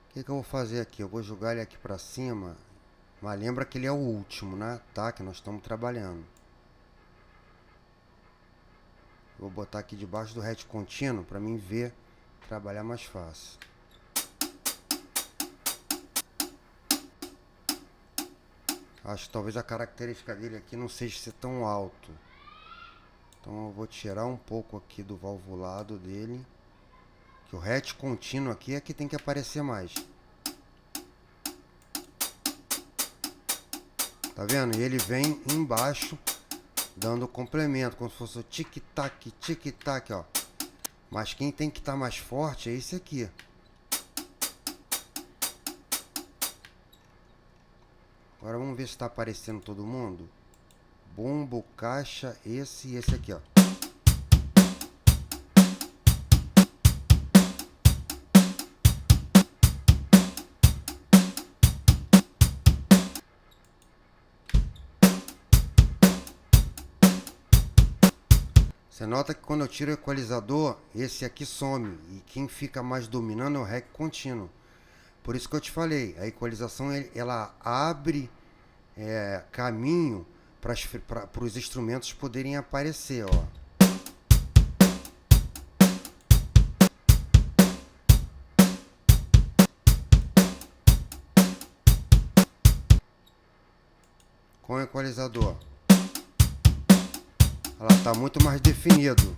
O que eu vou fazer aqui? Eu vou jogar ele aqui pra cima, mas lembra que ele é o último, né? Tá? Que nós estamos trabalhando. Vou botar aqui debaixo do hatch contínuo para mim ver, trabalhar mais fácil. Acho que talvez a característica dele aqui não seja ser tão alto. Então eu vou tirar um pouco aqui do valvulado dele. Que o hatch contínuo aqui é que tem que aparecer mais. Tá vendo? E ele vem embaixo dando complemento, como se fosse o tic-tac, ó. Mas quem tem que estar mais forte é esse aqui. Agora vamos ver se está aparecendo todo mundo. Bumbo, caixa, esse e esse aqui, ó. Você nota que quando eu tiro o equalizador, esse aqui some. E quem fica mais dominando é o REC contínuo. Por isso que eu te falei, a equalização ela abre caminho para os instrumentos poderem aparecer, ó. Com o equalizador, ela está muito mais definido.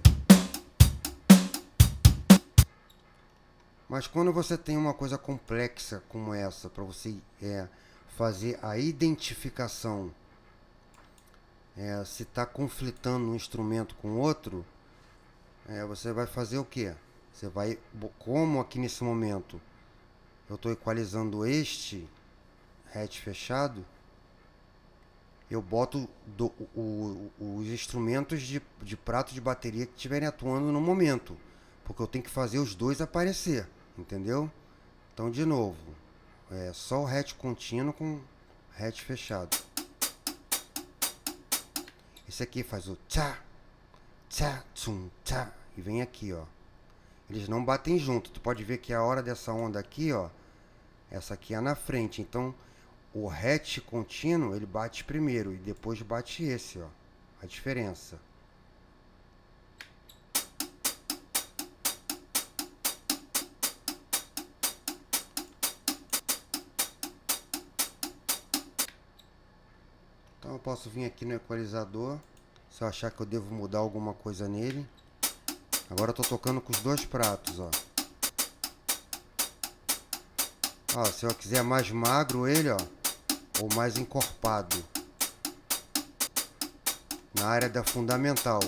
Mas quando você tem uma coisa complexa como essa, para você fazer a identificação, se está conflitando um instrumento com outro, você vai fazer o quê? Você vai, como aqui nesse momento eu estou equalizando este hatch fechado, eu boto os instrumentos de prato de bateria que estiverem atuando no momento, porque eu tenho que fazer os dois aparecer, entendeu? Então, de novo, só o hatch contínuo com hatch fechado. Esse aqui faz o tchá, tchá, tsum, tchá, e vem aqui, ó. Eles não batem junto. Tu pode ver que a hora dessa onda aqui, ó, essa aqui é na frente. Então, o hatch contínuo, ele bate primeiro e depois bate esse, ó. A diferença. Então eu posso vir aqui no equalizador, se eu achar que eu devo mudar alguma coisa nele. Agora eu tô tocando com os dois pratos, ó. Ó, se eu quiser mais magro ele, ó, ou mais encorpado. Na área da fundamental.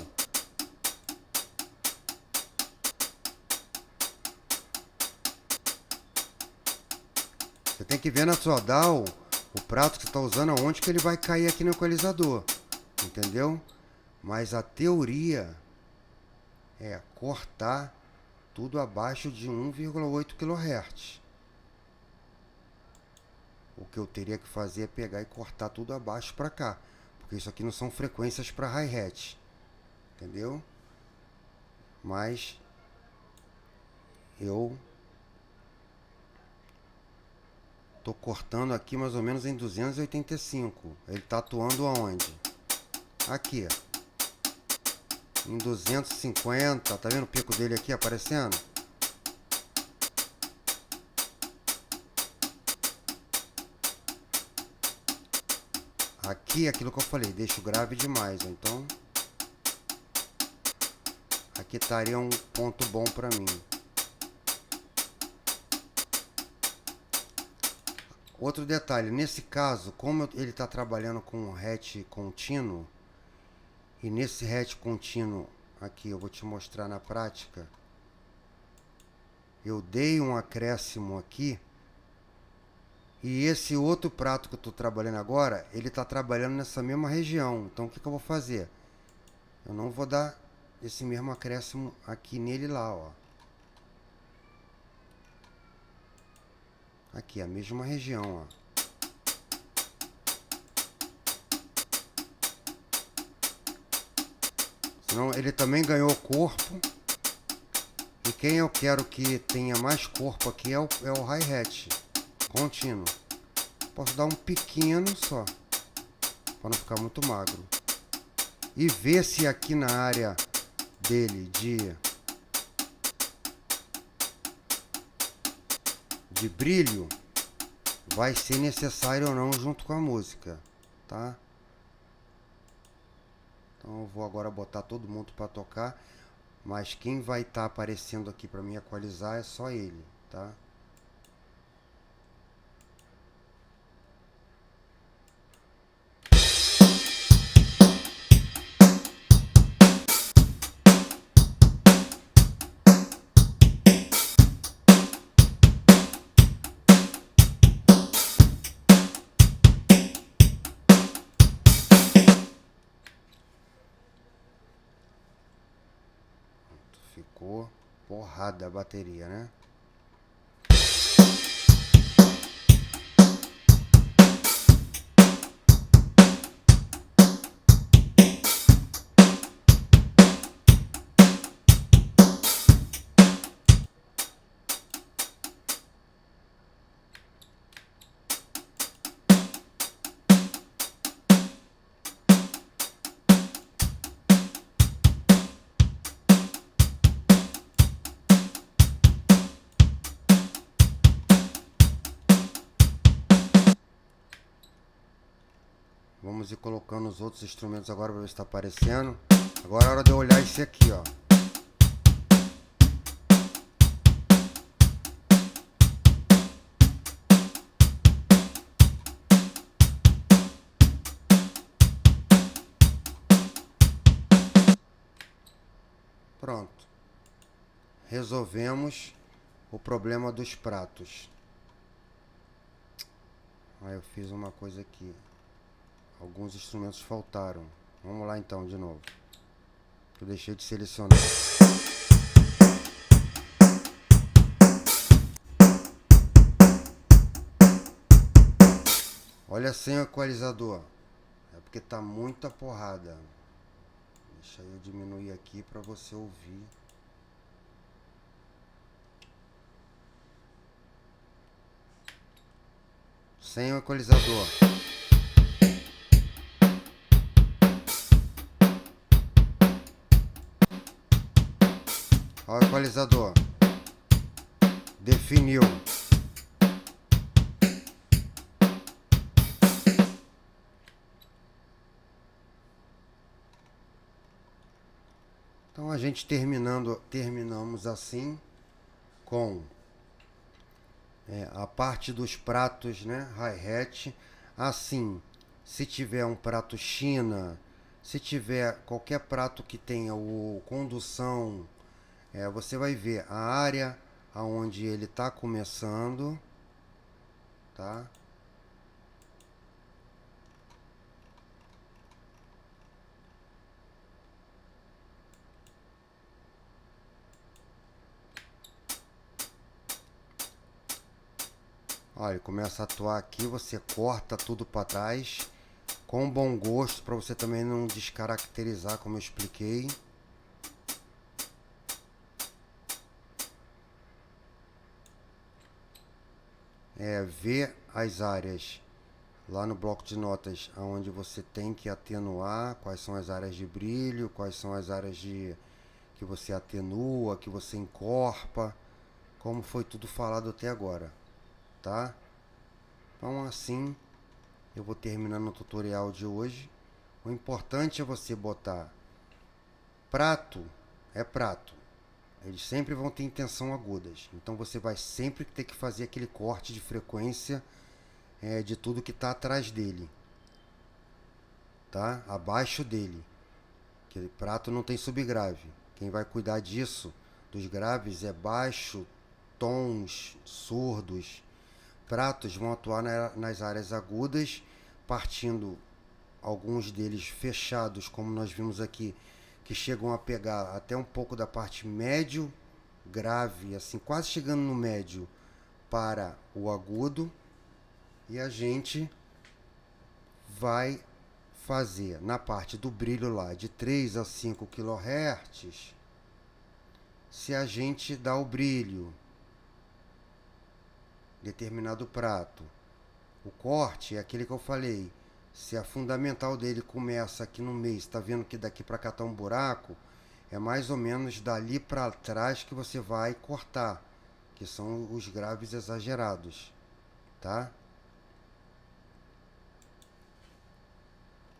Você tem que ver na sua DAW o prato que você está usando, aonde que ele vai cair aqui no equalizador. Entendeu? Mas a teoria é cortar tudo abaixo de 1,8 kHz. O que eu teria que fazer é pegar e cortar tudo abaixo para cá. Porque isso aqui não são frequências para hi-hat. Entendeu? Mas eu tô cortando aqui mais ou menos em 285. Ele está atuando aonde? Aqui. Em 250. Tá vendo o pico dele aqui aparecendo? Aqui, aquilo que eu falei, deixo grave demais. Então, aqui estaria um ponto bom para mim. Outro detalhe, nesse caso, como ele está trabalhando com um hatch contínuo, e nesse hatch contínuo aqui, eu vou te mostrar na prática, eu dei um acréscimo aqui, e esse outro prato que eu estou trabalhando agora, ele está trabalhando nessa mesma região. Então o que eu vou fazer? Eu não vou dar esse mesmo acréscimo aqui nele lá, ó. Aqui, a mesma região, ó. Senão ele também ganhou corpo. E quem eu quero que tenha mais corpo aqui é o hi-hat contínuo. Posso dar um pequeno só, para não ficar muito magro. E ver se aqui na área dele de brilho vai ser necessário ou não junto com a música, tá? Então eu vou agora botar todo mundo para tocar. mas quem vai estar aparecendo aqui para mim equalizar é só ele, tá? Ficou porrada a bateria, né? Vamos ir colocando os outros instrumentos agora para ver se está aparecendo. Agora é hora de eu olhar esse aqui, ó. Pronto. Resolvemos o problema dos pratos. Aí eu fiz uma coisa aqui. Alguns instrumentos faltaram. Vamos lá então de novo. Eu deixei de selecionar. Olha sem o equalizador. É porque tá muita porrada. Deixa eu diminuir aqui para você ouvir. Sem o equalizador. Olha o equalizador. Definiu. Então a gente terminamos assim com a parte dos pratos, né? Hi-hat. Assim, se tiver um prato China, se tiver qualquer prato que tenha o condução, você vai ver a área aonde ele está começando, tá? Olha, ele começa a atuar aqui, você corta tudo para trás, com bom gosto, para você também não descaracterizar, como eu expliquei. Ver as áreas lá no bloco de notas, onde você tem que atenuar, quais são as áreas de brilho, quais são as áreas que você atenua, que você encorpa, como foi tudo falado até agora, tá? Então assim eu vou terminando o tutorial de hoje. O importante é você botar prato, é prato. Eles sempre vão ter intenção agudas. Então você vai sempre ter que fazer aquele corte de frequência de tudo que está atrás dele, tá? Abaixo dele. Aquele prato não tem subgrave. Quem vai cuidar disso, dos graves, é baixo, tons, surdos. Pratos vão atuar nas áreas agudas, partindo alguns deles fechados, como nós vimos aqui, que chegam a pegar até um pouco da parte médio, grave, assim, quase chegando no médio para o agudo. E a gente vai fazer na parte do brilho lá de 3 a 5 kHz. Se a gente dá o brilho determinado prato, o corte é aquele que eu falei. Se a fundamental dele começa aqui no meio, está vendo que daqui para cá tá um buraco, é mais ou menos dali para trás que você vai cortar, que são os graves exagerados, tá?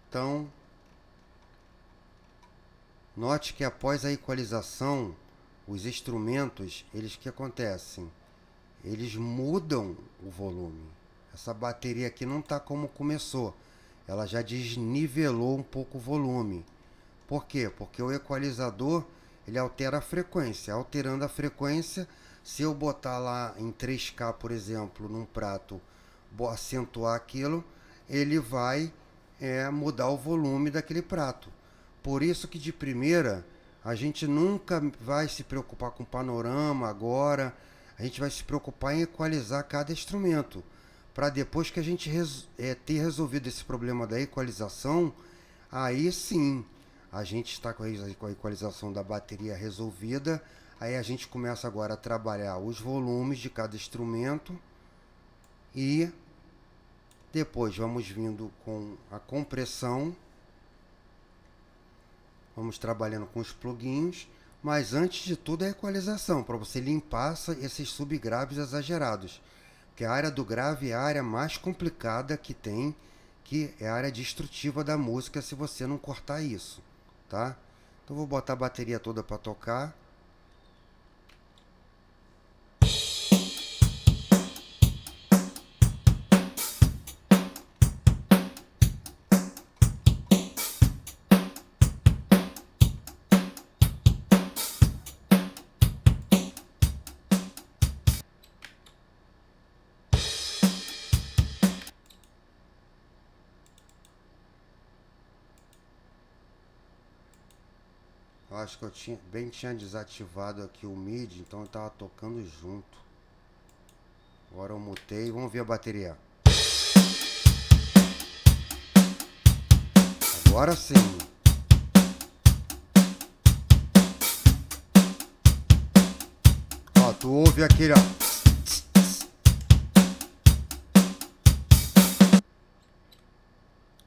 Então, Note que após a equalização, os instrumentos, eles que acontecem? Eles mudam o volume. Essa bateria aqui não está como começou. Ela já desnivelou um pouco o volume. Por quê? Porque o equalizador, ele altera a frequência. Alterando a frequência, se eu botar lá em 3K, por exemplo, num prato, acentuar aquilo, ele vai mudar o volume daquele prato. Por isso que de primeira, a gente nunca vai se preocupar com panorama agora. A gente vai se preocupar em equalizar cada instrumento. Para depois que a gente ter resolvido esse problema da equalização, aí sim, a gente está com a equalização da bateria resolvida. Aí a gente começa agora a trabalhar os volumes de cada instrumento e depois vamos vindo com a compressão. Vamos trabalhando com os plugins, mas antes de tudo é a equalização, para você limpar esses subgraves exagerados. Porque a área do grave é a área mais complicada que tem, que é a área destrutiva da música se você não cortar isso, tá? Então vou botar a bateria toda para tocar. Eu acho que eu tinha desativado aqui o MIDI, então eu estava tocando junto. Agora eu mutei, vamos ver a bateria. Agora sim. Ó, tu ouve aquele, ó.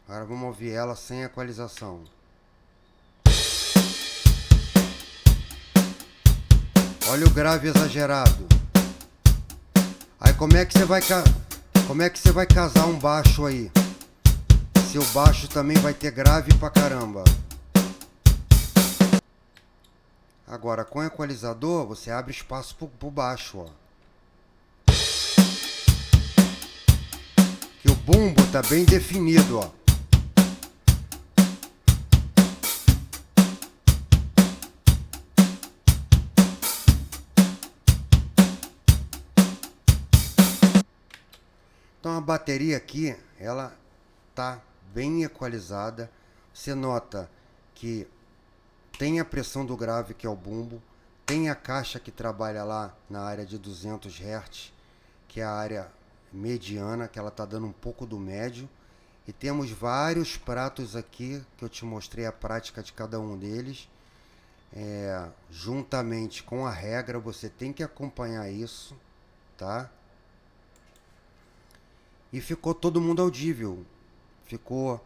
Agora vamos ouvir ela sem equalização. Olha o grave exagerado. Aí como é que você vai casar um baixo aí? Se o baixo também vai ter grave pra caramba. Agora com o equalizador você abre espaço pro baixo, ó. Que o bumbo tá bem definido, ó. Então a bateria aqui, ela tá bem equalizada. Você nota que tem a pressão do grave, que é o bumbo, tem a caixa que trabalha lá na área de 200 Hz, que é a área mediana, que ela tá dando um pouco do médio, e temos vários pratos aqui que eu te mostrei a prática de cada um deles. Juntamente com a regra, você tem que acompanhar isso, tá? E ficou todo mundo audível. Ficou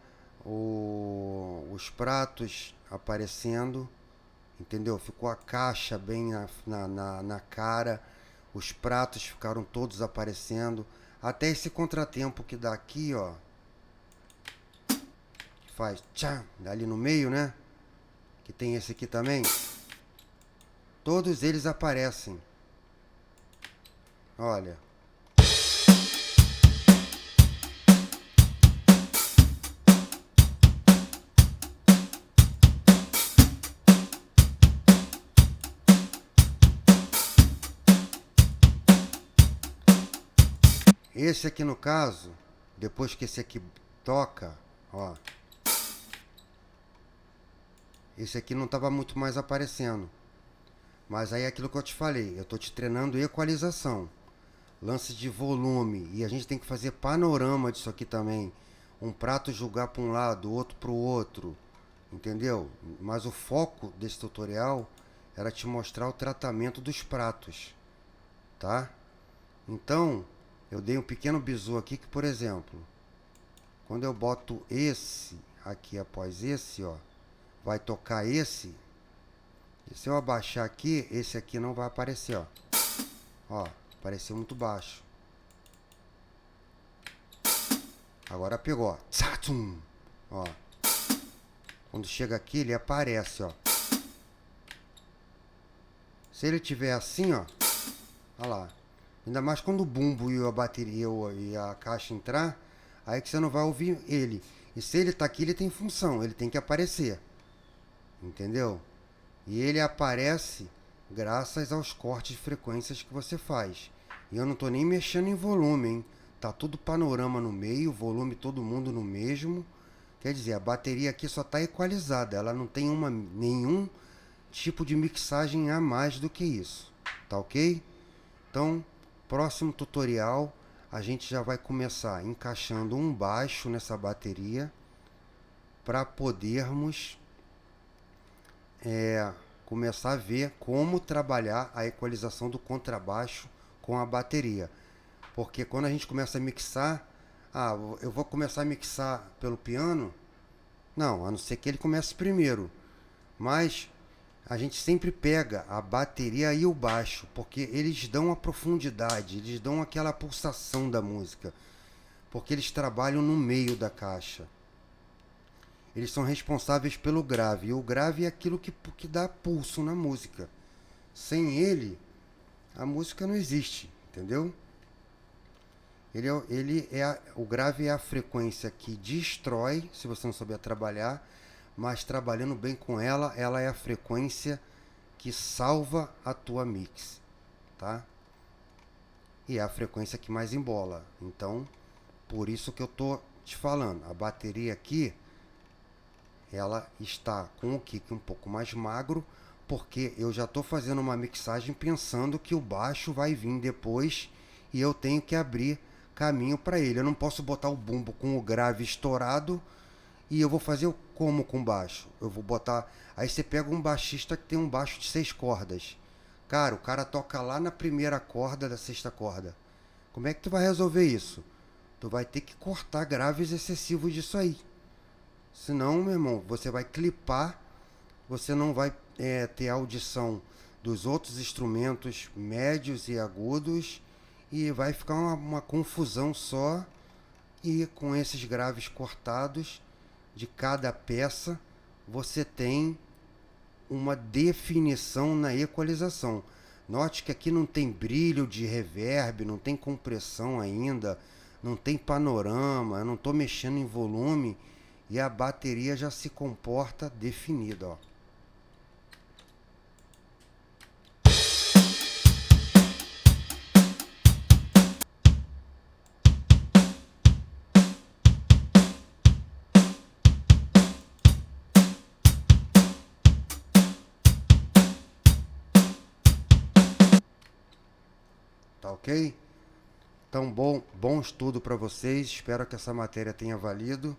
os pratos aparecendo, entendeu? Ficou a caixa bem na cara, os pratos ficaram todos aparecendo. Até esse contratempo que dá aqui, ó, que faz tchá, ali no meio, né? Que tem esse aqui também. Todos eles aparecem. Olha. Esse aqui no caso, depois que esse aqui toca, ó, esse aqui não estava muito mais aparecendo. Mas aí é aquilo que eu te falei, eu estou te treinando equalização, lance de volume, e a gente tem que fazer panorama disso aqui também. Um prato jogar para um lado, outro para o outro, entendeu? Mas o foco desse tutorial era te mostrar o tratamento dos pratos, tá? Então, eu dei um pequeno bizu aqui que, por exemplo, quando eu boto esse aqui após esse, ó, vai tocar esse. E se eu abaixar aqui, esse aqui não vai aparecer, ó. Ó, apareceu muito baixo. Agora pegou, ó. Tsatum! Ó. Quando chega aqui, ele aparece, ó. Se ele tiver assim, ó, olha lá. Ainda mais quando o bumbo e a bateria e a caixa entrar, aí que você não vai ouvir ele. E se ele tá aqui, ele tem função, ele tem que aparecer. Entendeu? E ele aparece graças aos cortes de frequências que você faz. E eu não tô nem mexendo em volume, hein? Tá tudo panorama no meio, volume todo mundo no mesmo. Quer dizer, a bateria aqui só tá equalizada, ela não tem nenhum tipo de mixagem a mais do que isso. Tá ok? Então, próximo tutorial, a gente já vai começar encaixando um baixo nessa bateria para podermos começar a ver como trabalhar a equalização do contrabaixo com a bateria. Porque quando a gente começa a mixar, eu vou começar a mixar pelo piano? Não, a não ser que ele comece primeiro. Mas a gente sempre pega a bateria e o baixo, porque eles dão a profundidade, eles dão aquela pulsação da música, porque eles trabalham no meio da caixa. Eles são responsáveis pelo grave, e o grave é aquilo que dá pulso na música. Sem ele, a música não existe, entendeu? O grave é a frequência que destrói, se você não souber trabalhar, mas trabalhando bem com ela, ela é a frequência que salva a tua mix, tá? E é a frequência que mais embola. Então, por isso que eu tô te falando, a bateria aqui, ela está com o kick um pouco mais magro, porque eu já estou fazendo uma mixagem pensando que o baixo vai vir depois e eu tenho que abrir caminho para ele. Eu não posso botar o bumbo com o grave estourado e eu vou fazer como com baixo? Eu vou botar... Aí você pega um baixista que tem um baixo de 6 cordas. Cara, o cara toca lá na primeira corda da sexta corda. Como é que tu vai resolver isso? Tu vai ter que cortar graves excessivos disso aí. Senão, meu irmão, você vai clipar, você não vai ter audição dos outros instrumentos médios e agudos e vai ficar uma confusão só. E com esses graves cortados de cada peça, você tem uma definição na equalização. Note que aqui não tem brilho de reverb, não tem compressão ainda, não tem panorama, eu não estou mexendo em volume. E a bateria já se comporta definida, ó. Tá ok? Então, bom estudo para vocês. Espero que essa matéria tenha valido.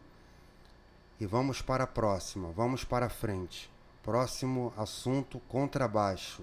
E vamos para a próxima, vamos para frente. Próximo assunto, contrabaixo.